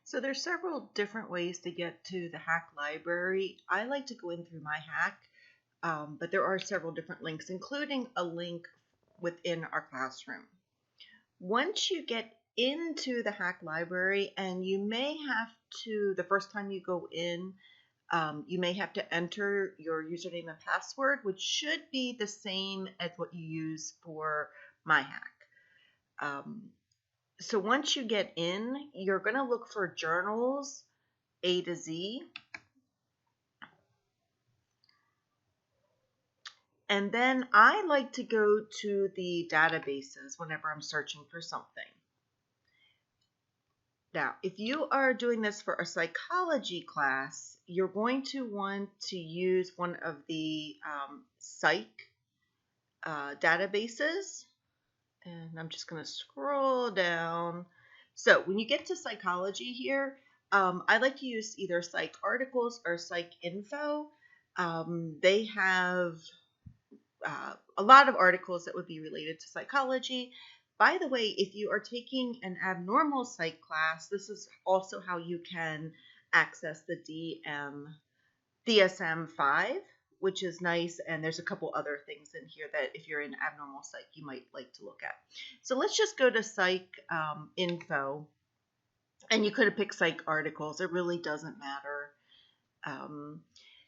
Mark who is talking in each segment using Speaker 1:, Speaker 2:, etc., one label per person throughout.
Speaker 1: So there's several different ways to get to the Hack library. I like to go in through my Hack, but there are several different links, including a link within our classroom. Once you get into the Hack library, and you may have to, the first time you go in, you may have to enter your username and password, which should be the same as what you use for my Hack. So once you get in, you're going to look for journals A to Z. And then I like to go to the databases whenever I'm searching for something. Now, if you are doing this for a psychology class, you're going to want to use one of the psych databases. And I'm just going to scroll down. So when you get to psychology here, I like to use either Psych Articles or Psych Info. They have a lot of articles that would be related to psychology. By the way, if you are taking an abnormal psych class, this is also how you can access the DSM-5, which is nice. And there's a couple other things in here that if you're in abnormal psych, you might like to look at. So let's just go to Psych Info. And you could have picked Psych Articles. It really doesn't matter.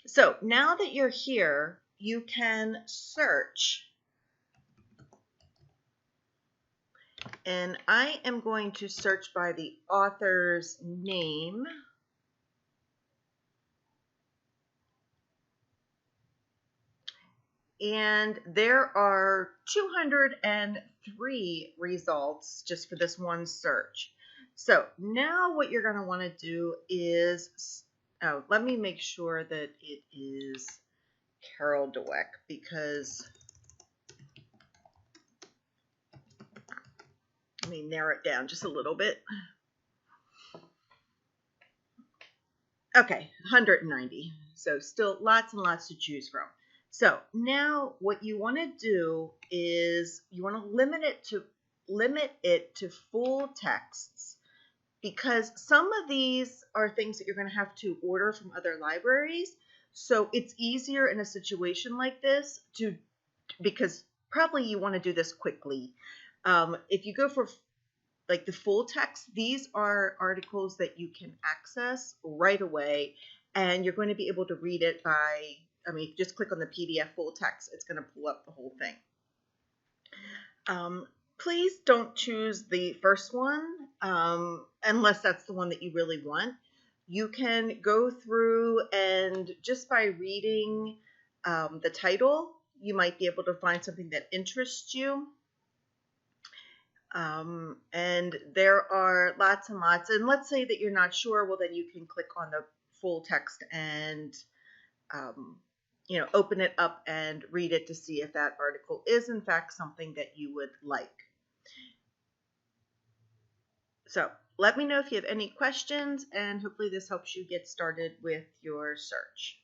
Speaker 1: So now that you're here, you can search. And I am going to search by the author's name. And there are 203 results just for this one search. So now what you're going to want to do is, let me make sure that it is Carol Dweck, because let me narrow it down just a little bit. Okay, 190. So still lots and lots to choose from. So now what you want to do is you want to limit it to full texts, because some of these are things that you're going to have to order from other libraries. So it's easier in a situation like this because probably you want to do this quickly. If you go for like the full text, these are articles that you can access right away, and you're going to be able to read it by, just click on the PDF full text, it's going to pull up the whole thing. Please don't choose the first one unless that's the one that you really want. You can go through, and just by reading the title, you might be able to find something that interests you. And there are lots and lots. And let's say that you're not sure, well, then you can click on the full text and open it up and read it to see if that article is in fact something that you would like. So let me know if you have any questions, and hopefully this helps you get started with your search.